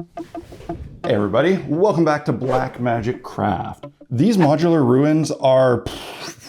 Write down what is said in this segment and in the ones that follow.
Hey everybody, welcome back to Black Magic Craft. These modular ruins are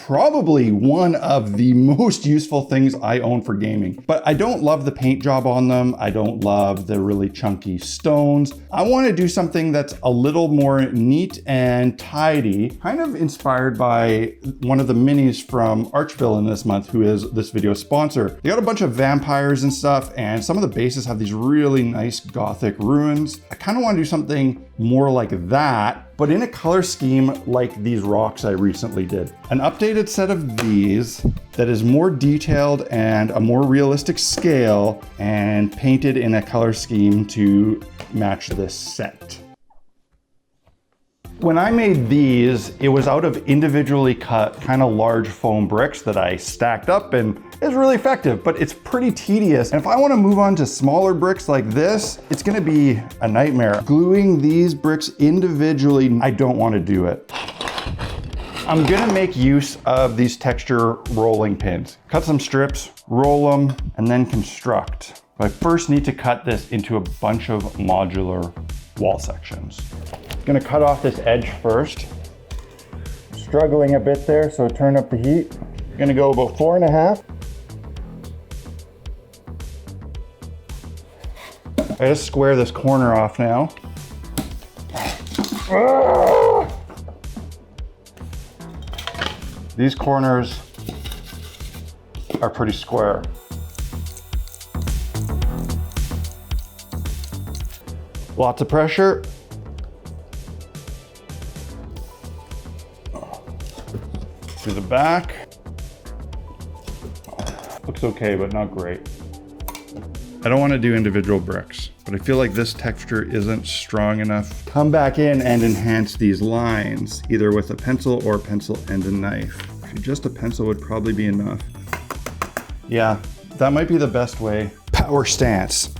probably one of the most useful things I own for gaming, but I don't love the paint job on them. I don't love the really chunky stones. I want to do something that's a little more neat and tidy, kind of inspired by one of the minis from Archvillain this month, who is this video's sponsor. They got a bunch of vampires and stuff, and some of the bases have these really nice gothic ruins. I kind of want to do something more like that, but in a color scheme like these rocks I recently did. An updated set of these that is more detailed and a more realistic scale and painted in a color scheme to match this set. When I made these, it was out of individually cut kind of large foam bricks that I stacked up, and it's really effective, but it's pretty tedious. And if I want to move on to smaller bricks like this, it's going to be a nightmare. Gluing these bricks individually, I don't want to do it. I'm going to make use of these texture rolling pins. Cut some strips, roll them, and then construct. But I first need to cut this into a bunch of modular wall sections. Gonna cut off this edge first. Struggling a bit there, so turn up the heat. Gonna go about 4.5. I gotta square this corner off now. These corners are pretty square. Lots of pressure. To the back. Looks okay, but not great. I don't want to do individual bricks, but I feel like this texture isn't strong enough. Come back in and enhance these lines, either with a pencil or a pencil and a knife. Actually, just a pencil would probably be enough. Yeah, that might be the best way. Power stance.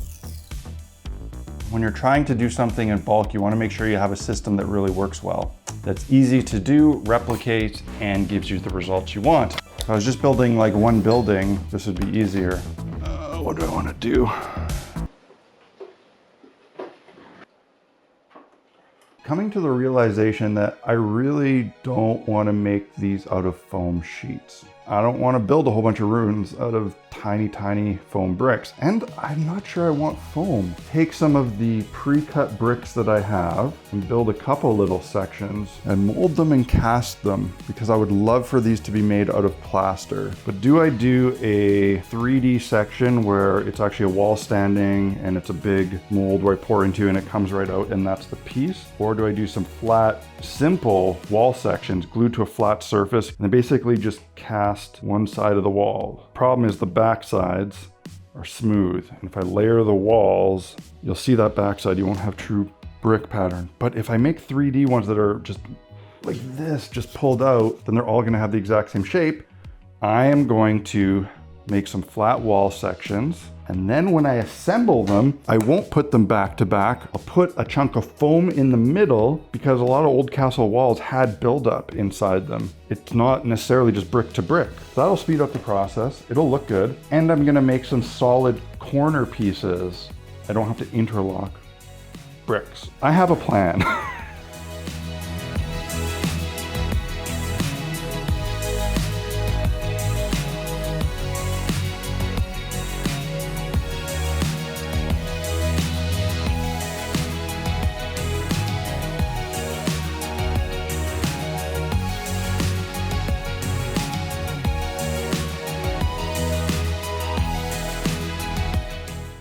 When you're trying to do something in bulk, you want to make sure you have a system that really works well. That's easy to do, replicate, and gives you the results you want. If I was just building like one building, this would be easier. What do I want to do? Coming to the realization that I really don't want to make these out of foam sheets. I don't want to build a whole bunch of ruins out of tiny foam bricks. And I'm not sure I want foam. Take some of the pre-cut bricks that I have and build a couple little sections and mold them and cast them, because I would love for these to be made out of plaster. But do I do a 3D section where it's actually a wall standing and it's a big mold where I pour into and it comes right out and that's the piece? Or do I do some flat, simple wall sections glued to a flat surface and then basically just cast one side of the wall? Problem is the back sides are smooth, and if I layer the walls, you'll see that backside, you won't have true brick pattern. But if I make 3D ones that are just like this, just pulled out, then they're all gonna have the exact same shape. I am going to make some flat wall sections, and then when I assemble them, I won't put them back to back. I'll put a chunk of foam in the middle, because a lot of old castle walls had buildup inside them. It's not necessarily just brick to brick. That'll speed up the process. It'll look good. And I'm gonna make some solid corner pieces. I don't have to interlock bricks. I have a plan.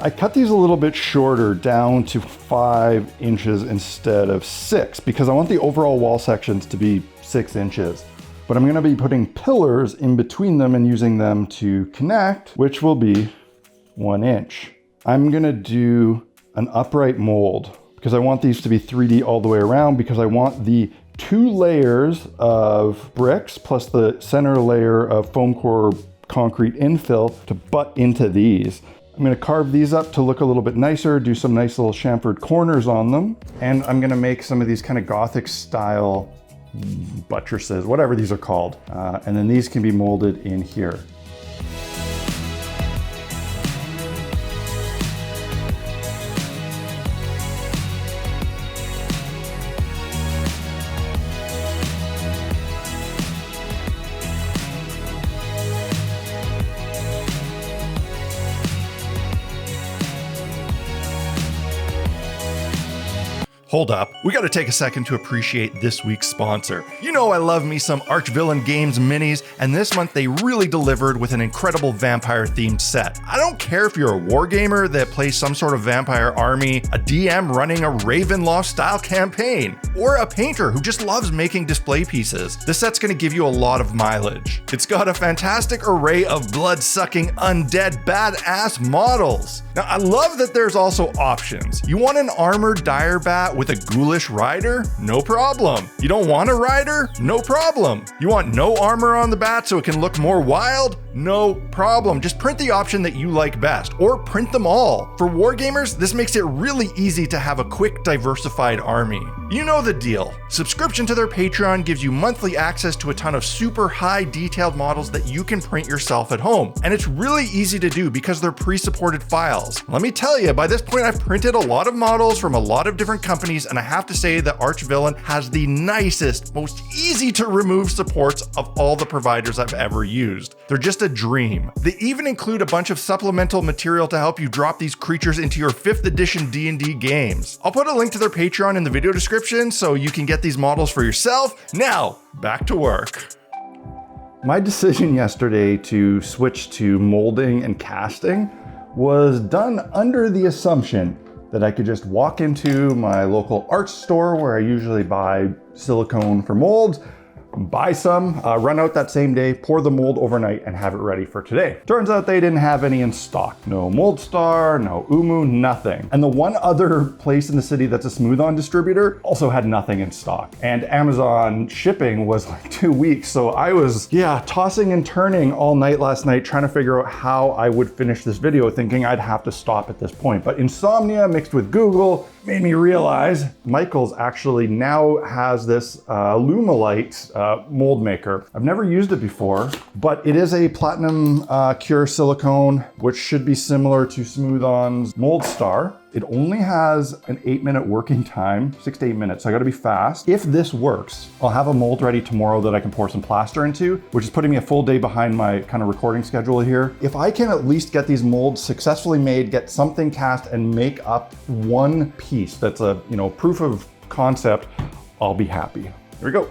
I cut these a little bit shorter, down to 5 inches instead of 6, because I want the overall wall sections to be 6 inches. But I'm gonna be putting pillars in between them and using them to connect, which will be 1 inch. I'm gonna do an upright mold, because I want these to be 3D all the way around, because I want the 2 layers of bricks plus the center layer of foam core concrete infill to butt into these. I'm gonna carve these up to look a little bit nicer, do some nice little chamfered corners on them. And I'm gonna make some of these kind of Gothic style buttresses, whatever these are called. And then these can be molded in here. Hold up, we gotta take a second to appreciate this week's sponsor. You know I love me some Archvillain Games minis, and this month they really delivered with an incredible vampire-themed set. I don't care if you're a wargamer that plays some sort of vampire army, a DM running a Ravenloft-style campaign, or a painter who just loves making display pieces. This set's gonna give you a lot of mileage. It's got a fantastic array of blood-sucking, undead, badass models. Now, I love that there's also options. You want an armored dire bat with a ghoulish rider? No problem. You don't want a rider? No problem. You want no armor on the bat so it can look more wild? No problem. Just print the option that you like best, or print them all. For wargamers, this makes it really easy to have a quick, diversified army. You know the deal. Subscription to their Patreon gives you monthly access to a ton of super high detailed models that you can print yourself at home. And it's really easy to do because they're pre-supported files. Let me tell you, by this point I've printed a lot of models from a lot of different companies, and I have to say that Archvillain has the nicest, most easy to remove supports of all the providers I've ever used. They're just a dream. They even include a bunch of supplemental material to help you drop these creatures into your 5th edition D&D games. I'll put a link to their Patreon in the video description so you can get these models for yourself. Now, back to work. My decision yesterday to switch to molding and casting was done under the assumption that I could just walk into my local art store where I usually buy silicone for molds, buy some, run out that same day, pour the mold overnight, and have it ready for today. Turns out they didn't have any in stock. No Moldstar, no Umu, nothing. And the one other place in the city that's a smooth-on distributor also had nothing in stock. And Amazon shipping was like 2 weeks. So I was, tossing and turning all night last night trying to figure out how I would finish this video, thinking I'd have to stop at this point. But insomnia mixed with Google made me realize Michaels actually now has this Lumalite mold maker. I've never used it before, but it is a platinum cure silicone, which should be similar to Smooth-On's Moldstar. It only has an 8-minute working time, 6 to 8 minutes, so I gotta be fast. If this works, I'll have a mold ready tomorrow that I can pour some plaster into, which is putting me a full day behind my kind of recording schedule here. If I can at least get these molds successfully made, get something cast, and make up one piece that's a proof of concept, I'll be happy. Here we go.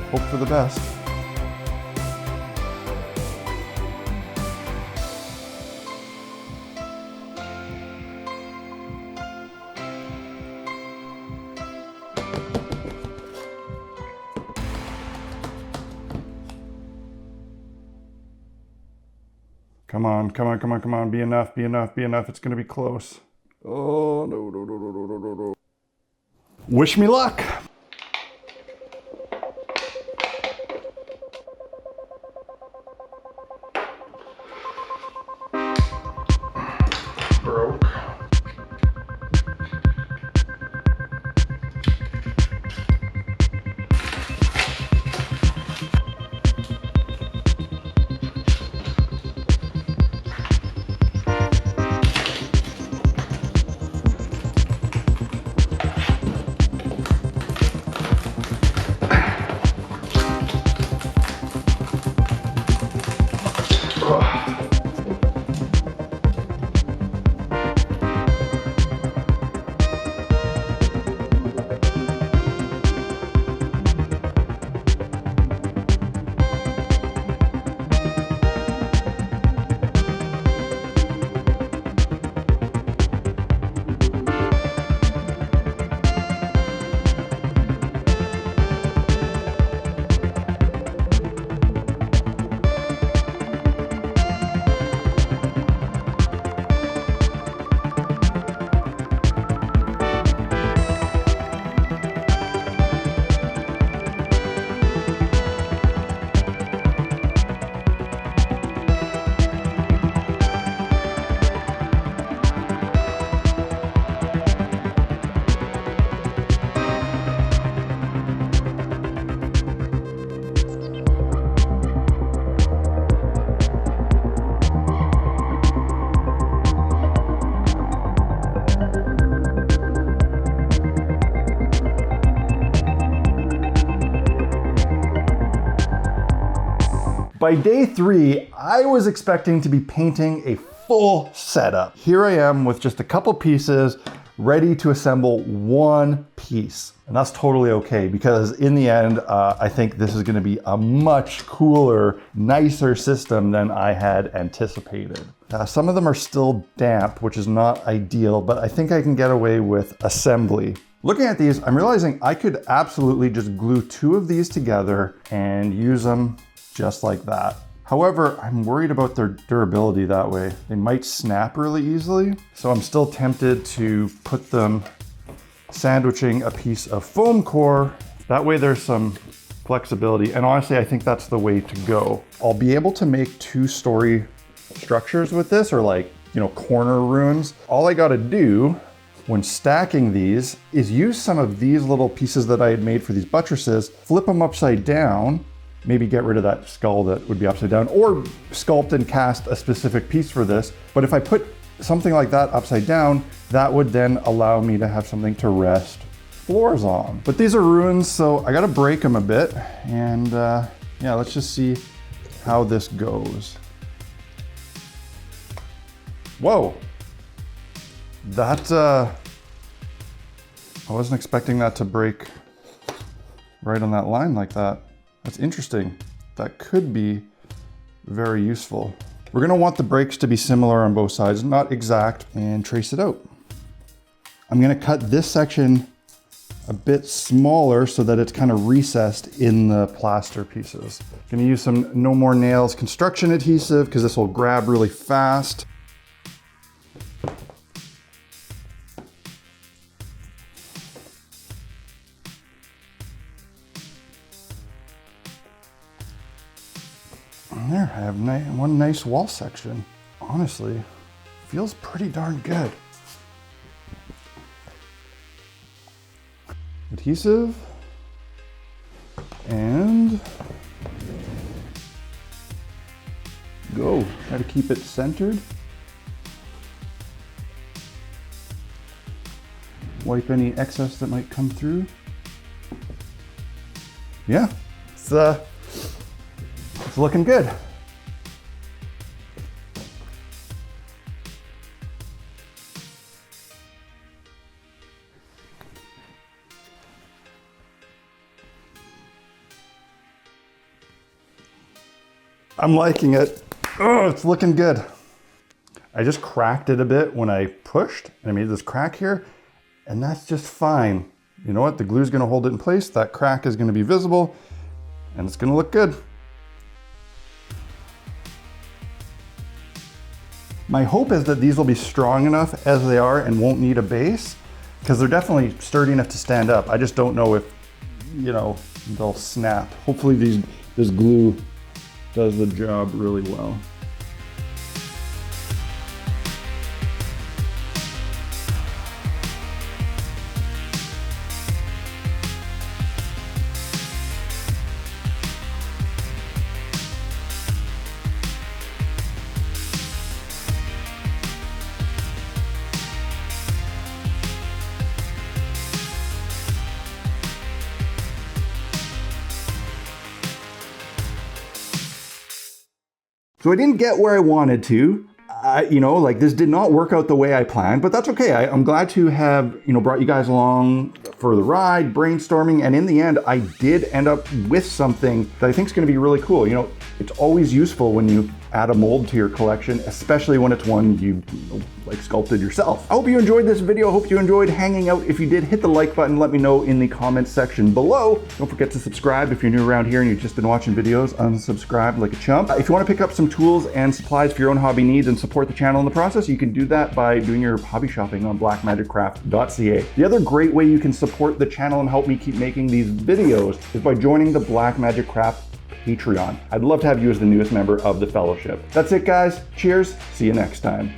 Hope for the best. Come on, come on, come on, come on. Be enough, be enough, be enough. It's gonna be close. Oh, no, no, no, no, no, no, no. Wish me luck. Broke. By day 3, I was expecting to be painting a full setup. Here I am with just a couple pieces ready to assemble one piece. And that's totally okay because in the end, I think this is gonna be a much cooler, nicer system than I had anticipated. Some of them are still damp, which is not ideal, but I think I can get away with assembly. Looking at these, I'm realizing I could absolutely just glue 2 of these together and use them just like that. However, I'm worried about their durability that way. They might snap really easily, so I'm still tempted to put them sandwiching a piece of foam core. That way there's some flexibility, and honestly, I think that's the way to go. I'll be able to make 2-story structures with this, or like, you know, corner runes. All I gotta do when stacking these is use some of these little pieces that I had made for these buttresses, flip them upside down, maybe get rid of that skull that would be upside down, or sculpt and cast a specific piece for this. But if I put something like that upside down, that would then allow me to have something to rest floors on. But these are ruins, so I gotta break them a bit. And yeah, let's just see how this goes. Whoa, that, I wasn't expecting that to break right on that line like that. That's interesting. That could be very useful. We're gonna want the breaks to be similar on both sides, not exact, and trace it out. I'm gonna cut this section a bit smaller so that it's kind of recessed in the plaster pieces. Gonna use some No More Nails construction adhesive because this will grab really fast. And there, I have one nice wall section. Honestly, feels pretty darn good. Adhesive, and go. Try to keep it centered. Wipe any excess that might come through. Yeah, it's looking good. I'm liking it. Oh, it's looking good. I just cracked it a bit when I pushed, and I made this crack here, and that's just fine. You know what? The glue's gonna hold it in place. That crack is gonna be visible, and it's gonna look good. My hope is that these will be strong enough as they are and won't need a base, because they're definitely sturdy enough to stand up. I just don't know if, you know, they'll snap. Hopefully this glue does the job really well. So I didn't get where I wanted to. You know, like this did not work out the way I planned, but that's okay. I'm glad to have, you know, brought you guys along for the ride, brainstorming, and in the end, I did end up with something that I think is going to be really cool. You know, it's always useful when you add a mold to your collection, especially when it's one you know, like sculpted yourself. I hope you enjoyed this video. I hope you enjoyed hanging out. If you did, hit the like button. Let me know in the comments section below. Don't forget to subscribe if you're new around here and you've just been watching videos. Unsubscribe like a chump. If you want to pick up some tools and supplies for your own hobby needs and support the channel in the process, you can do that by doing your hobby shopping on blackmagiccraft.ca. The other great way you can support the channel and help me keep making these videos is by joining the Blackmagic Craft Patreon. I'd love to have you as the newest member of the fellowship. That's it, guys. Cheers. See you next time.